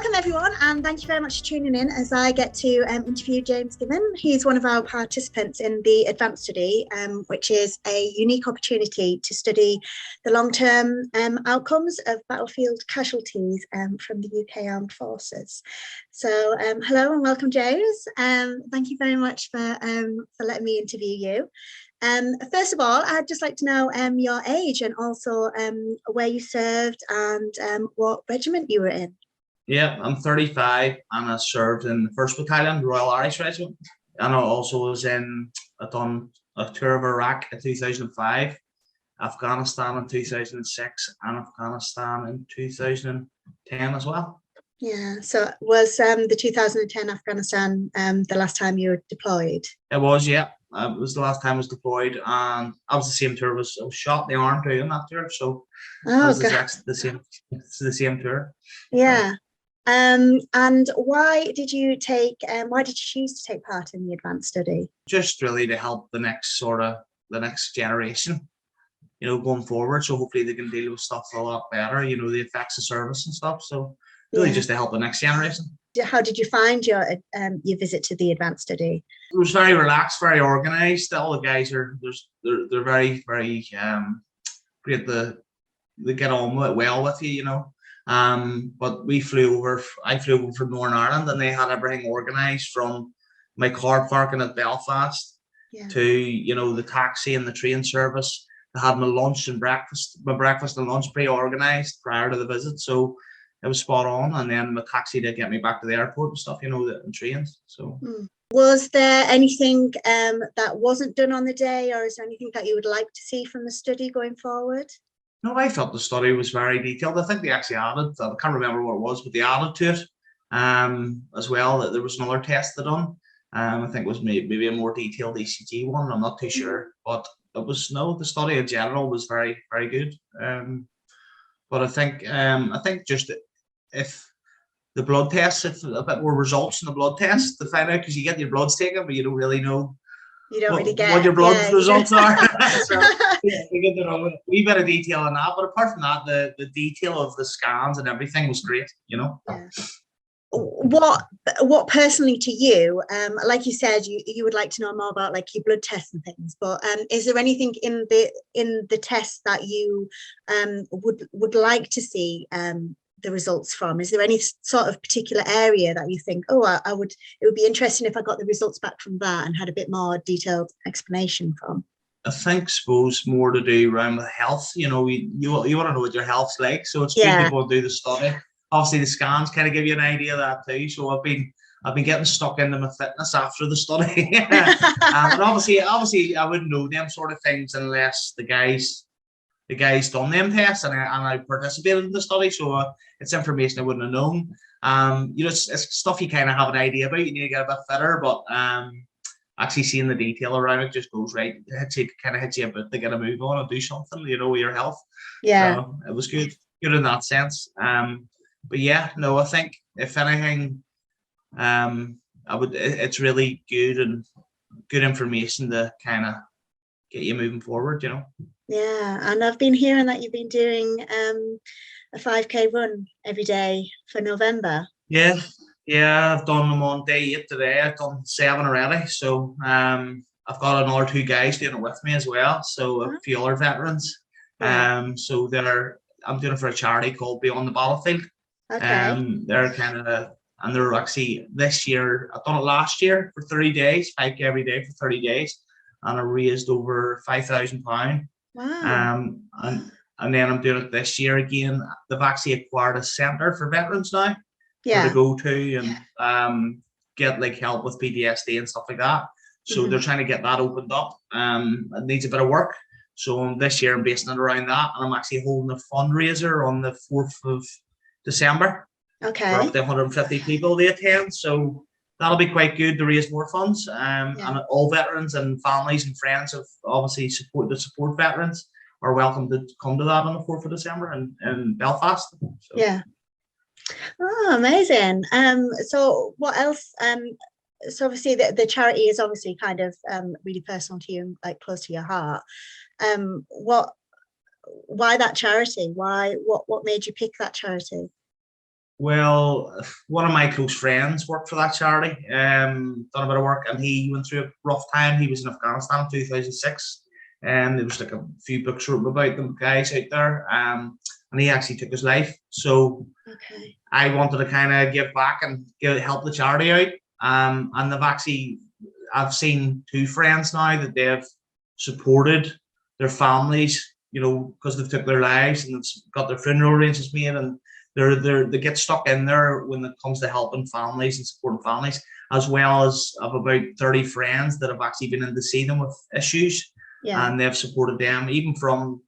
Welcome everyone, and thank you very much for tuning in as I get to interview James Girvan. He's one of our participants in the advanced study, which is a unique opportunity to study the long-term outcomes of battlefield casualties from the UK Armed Forces. So hello and welcome, James. Thank you very much for letting me interview you. First of all, I'd just like to know your age and also where you served and what regiment you were in. Yeah, I'm 35 and I served in the 1st Battalion, the Royal Irish Regiment. And I also was I've done a tour of Iraq in 2005, Afghanistan in 2006, and Afghanistan in 2010 as well. Yeah, so was the 2010 Afghanistan the last time you were deployed? It was, yeah. It was the last time I was deployed, and I was the same tour. I was shot in the arm too in that tour, so it was the same tour. Yeah. And why did you choose to take part in the advanced study? Just really to help the next generation, going forward. So hopefully they can deal with stuff a lot better, the effects of service and stuff. So really just to help the next generation. How did you find your visit to the advanced study? It was very relaxed, very organised. All the guys they're very, very great. They get on well with you, But I flew over from Northern Ireland, and they had everything organised from my car parking at Belfast to the taxi and the train service. They had my breakfast and lunch pre-organised prior to the visit, so it was spot on. And then my taxi did get me back to the airport and stuff, and trains. So. Was there anything that wasn't done on the day, or is there anything that you would like to see from the study going forward? No, I felt the study was very detailed. I think they actually added, I can't remember what it was, but they added to it as well. That there was another test they done. I think it was maybe a more detailed ECG one. I'm not too sure, but the study in general was very, very good. But I think just if the blood tests, if a bit more results in the blood tests to find out, because you get your bloods taken, but you don't really know. You don't really get what your blood results are. So we get to know a wee bit of detail on that. But apart from that, the detail of the scans and everything was great, Yeah. What personally to you, like you said, you would like to know more about like your blood tests and things, but is there anything in the test that you would like to see the results from? Is there any sort of particular area that you think, it would be interesting if I got the results back from that and had a bit more detailed explanation from? I suppose more to do around with health. You want to know what your health's like, so it's good to go and do the study. Obviously the scans kind of give you an idea of that too, so I've been getting stuck into my fitness after the study. And obviously I wouldn't know them sort of things unless the guys done them tests and I participated in the study, so it's information I wouldn't have known. It's stuff you kind of have an idea about. You need to get a bit fitter, but actually seeing the detail around it just goes right. It kind of hits you a bit to get a move on and do something, with your health. Yeah, so it was good in that sense. But yeah, no, I think if anything, it's really good and good information to kind of get you moving forward, Yeah, and I've been hearing that you've been doing a 5K run every day for November. Yeah, I've done them on day 8 today. I've done 7 already, so I've got another 2 guys doing it with me as well. So a few other veterans. So I'm doing it for a charity called Beyond the Battlefield. Okay. They're actually this year. I've done it last year for 30 days, 5K every day for 30 days, and I raised over £5,000. Wow. And then I'm doing it this year again. They've actually acquired a centre for veterans now to go to and get like help with PTSD and stuff like that. So they're trying to get that opened up. It needs a bit of work. So this year I'm basing it around that, and I'm actually holding a fundraiser on the 4th of December. Okay. For up to 150 people to attend. So that'll be quite good to raise more funds. And all veterans and families and friends of obviously support veterans are welcome to come to that on the 4th of December in Belfast. So. Yeah. Oh, amazing. So what else? So obviously the charity is obviously kind of really personal to you and like close to your heart. Why that charity? What made you pick that charity? Well, one of my close friends worked for that charity, done a bit of work, and he went through a rough time. He was in Afghanistan in 2006, and there was like a few books written about the guys out there, and he actually took his life. So I wanted to kind of give back and help the charity out. And I've seen two friends now that they've supported their families, because they've took their lives and they've got their funeral arrangements made, and they get stuck in there when it comes to helping families and supporting families, as well as of about 30 friends that have actually been in to see them with issues, and they've supported them, even from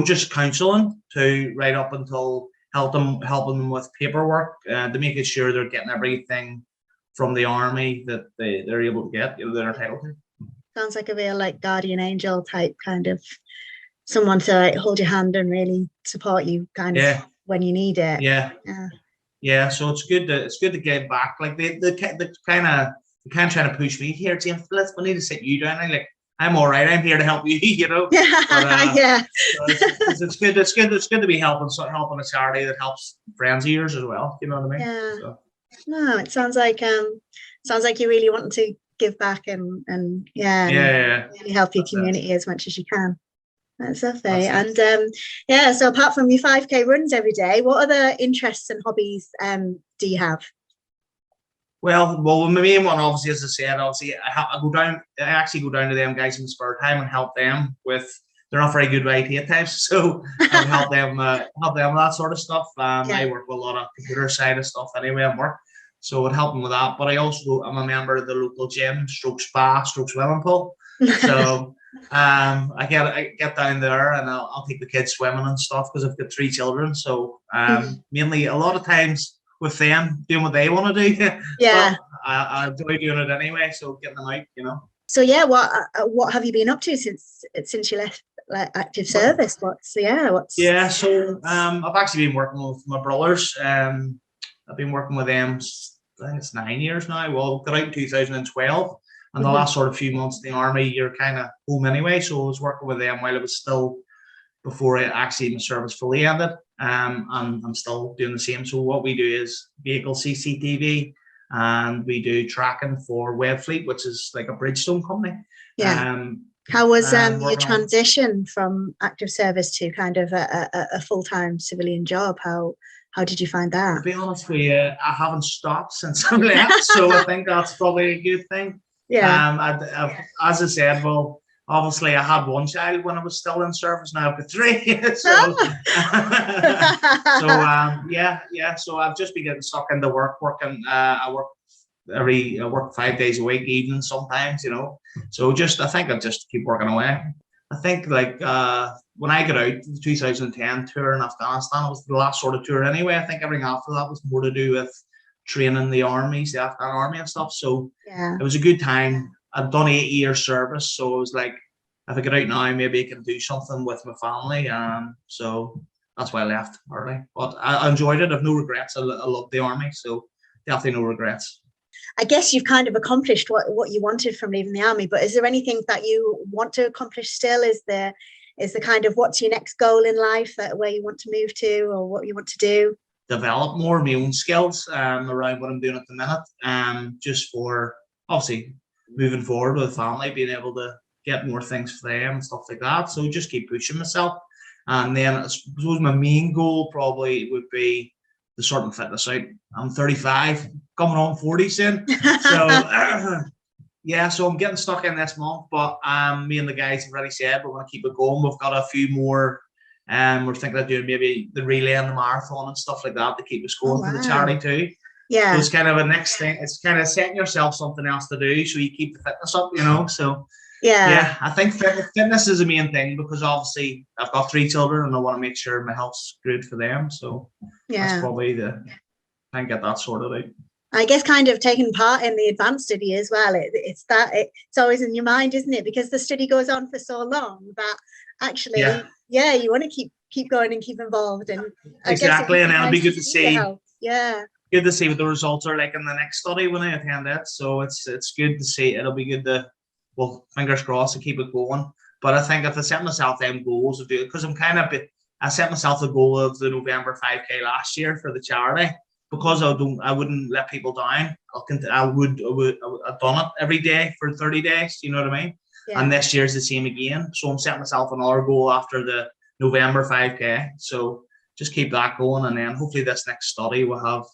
just counselling to right up until helping them with paperwork, to making sure they're getting everything from the army that they're able to get, they're entitled to. Sounds like a real guardian angel type kind of someone to hold your hand and really support you kind of when you need it. Yeah. So it's good to get back. Like they kind of trying to push me here, James. We need to sit you down. I'm all right. I'm here to help you. But, so it's good to be helping a charity that helps friends of yours as well. You know what I mean? Yeah. So. No, it sounds like you really want to give back and really help your community as much as you can. That's lovely. And so apart from your 5K runs every day, what other interests and hobbies do you have? Well, my main one, obviously, as I said, I actually go down to them guys in spare time and help them with. They're not very good with IT at times, so I help them with that sort of stuff. I work with a lot of computer side of stuff anyway at work, so I would help them with that. But I'm a member of the local gym, stroke spa, stroke swimming pool. So I get down there and I'll take the kids swimming and stuff because I've got 3 children. So mainly a lot of times with them doing what they want to do. Yeah. I enjoy doing it anyway. So getting them out, So what have you been up to since you left active service? So I've actually been working with my brothers. I've been working with them. I think it's 9 years now. Well, got out in 2012. And the last sort of few months in the army, you're kind of home anyway. So I was working with them while it was still before my service fully ended. And I'm still doing the same. So what we do is vehicle CCTV, and we do tracking for Webfleet, which is like a Bridgestone company. Yeah. How was your transition from active service to kind of a full-time civilian job? How did you find that? To be honest with you, I haven't stopped since I left. So I think that's probably a good thing. Yeah. As I said, well, obviously I had 1 child when I was still in service. Now I've got 3. So, So I've just been getting stuck into working. I work 5 days a week, even sometimes, So I think I'll just keep working away. I think when I got out, the 2010 tour in Afghanistan, it was the last sort of tour anyway. I think everything after that was more to do with training the armies, the Afghan army and stuff. So it was a good time. I'd done 8 years service, so it was like, if I get out now, maybe I can do something with my family. So that's why I left early. But I enjoyed it. I've no regrets. I love the army, so definitely no regrets. I guess you've kind of accomplished what you wanted from leaving the army, but is there anything that you want to accomplish still? Is the kind of what's your next goal in life, where you want to move to or what you want to do? Develop more of my own skills around what I'm doing at the minute, just for obviously moving forward with the family, being able to get more things for them and stuff like that. So just keep pushing myself. And then I suppose my main goal probably would be to sort my fitness out. I'm 35, coming on 40 soon. So so I'm getting stuck in this month, but me and the guys have already said we're going to keep it going. We've got a few more. We're thinking of doing maybe the relay and the marathon and stuff like that to keep us going for the charity too. Yeah. So it's kind of a next thing. It's kind of setting yourself something else to do so you keep the fitness up, So I think fitness is the main thing, because obviously I've got 3 children and I want to make sure my health's good for them. So that's probably I can get that sorted out. I guess kind of taking part in the advanced study as well. It's always in your mind, isn't it? Because the study goes on for so long that actually, you want to keep going and keep involved. And exactly, and it'll be good to see. Good to see what the results are like in the next study when I attend it. So it's good to see. It'll be good to, well, fingers crossed, to keep it going. But I think if I set myself them goals to do it, because I set myself the goal of the November 5K last year for the charity. because I wouldn't let people down. I've done it every day for 30 days. You know what I mean? Yeah. And this year's the same again. So I'm setting myself another goal after the November 5K. So just keep that going, and then hopefully this next study will have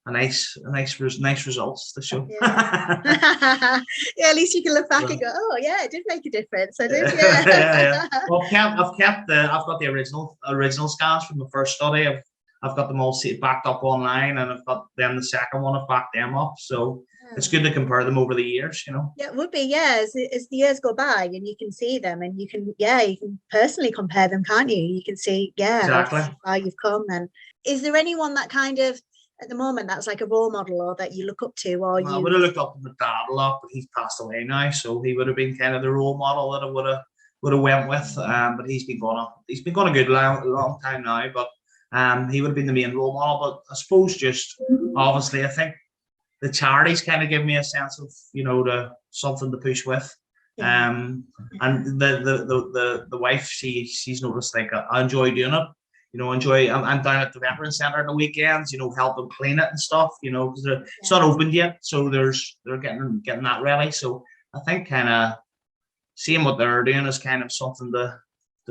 nice results to show. Yeah. Yeah, at least you can look back and go, oh yeah, it did make a difference. I did, yeah. Yeah. Well, I've got the original scans from the first study. I've got them all backed up online, and I've got then the second one. I've backed them up, so it's good to compare them over the years, you know. Yeah, it would be, yeah. As the years go by, and you can see them, and you can personally compare them, can't you? You can see, exactly how you've come. And is there anyone that kind of at the moment that's like a role model, or that you look up to, or I would have looked up to my dad a lot, but he's passed away now, so he would have been kind of the role model that I would have went with. But he's been gone a good long time now, but he would have been the main role model. But I suppose just obviously, I think the charities kind of give me a sense of, you know, something to push with. Yeah. And the wife, she's noticed, like, I enjoy doing it. You know, I'm down at the veteran centre on the weekends, you know, helping clean it and stuff, you know, because it's not opened yet, so they're getting that ready. So I think kind of seeing what they're doing is kind of something to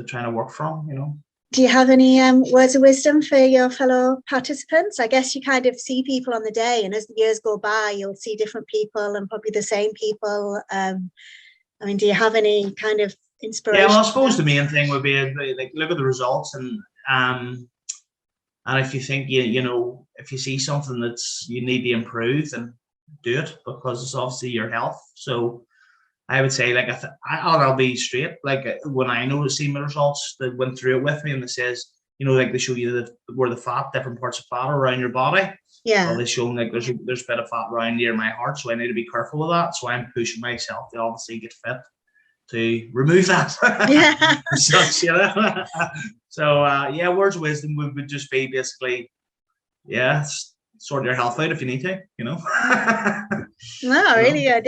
try to work from, you know. Do you have any words of wisdom for your fellow participants? I guess you kind of see people on the day, and as the years go by, you'll see different people and probably the same people. I mean, do you have any kind of inspiration? Yeah, well, I suppose the main thing would be, like, look at the results, and if you think you know, if you see something that's you need to improve, then do it, because it's obviously your health. So I would say, like, I'll be straight. Like, when I see my results, that went through it with me, and it says, you know, like, they show you where the fat, different parts of fat around your body. Yeah. Well, they show me, like, there's a bit of fat around near my heart, so I need to be careful with that. So I'm pushing myself to obviously get fit to remove that. Yeah. Such, you know. So yeah, words of wisdom would just be basically, yeah, sort your health out if you need to, you know. No, really good.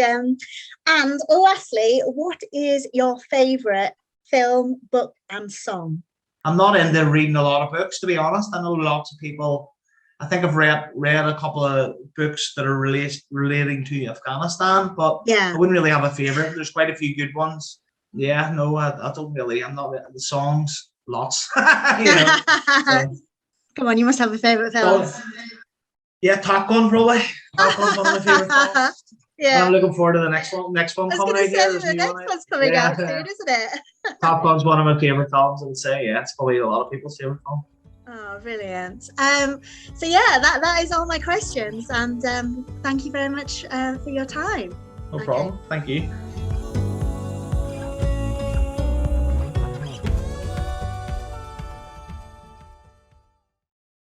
And lastly, what is your favourite film, book, and song? I'm not into reading a lot of books, to be honest. I know lots of people. I think I've read a couple of books that are relating to Afghanistan, but yeah, I wouldn't really have a favourite. There's quite a few good ones. Yeah, no, I don't really. I'm not the songs. Lots. You know. So. Come on, you must have a favourite film. Yeah, Top Gun probably. Top Gun's one of my favourite films. Yeah. I'm looking forward to the next one coming out here. The next one's coming out soon, isn't it? Top Gun's one of my favourite films, I would say. Yeah, it's probably a lot of people's favourite film. Oh, brilliant. So yeah, that is all my questions, and thank you very much for your time. No problem. Thank you.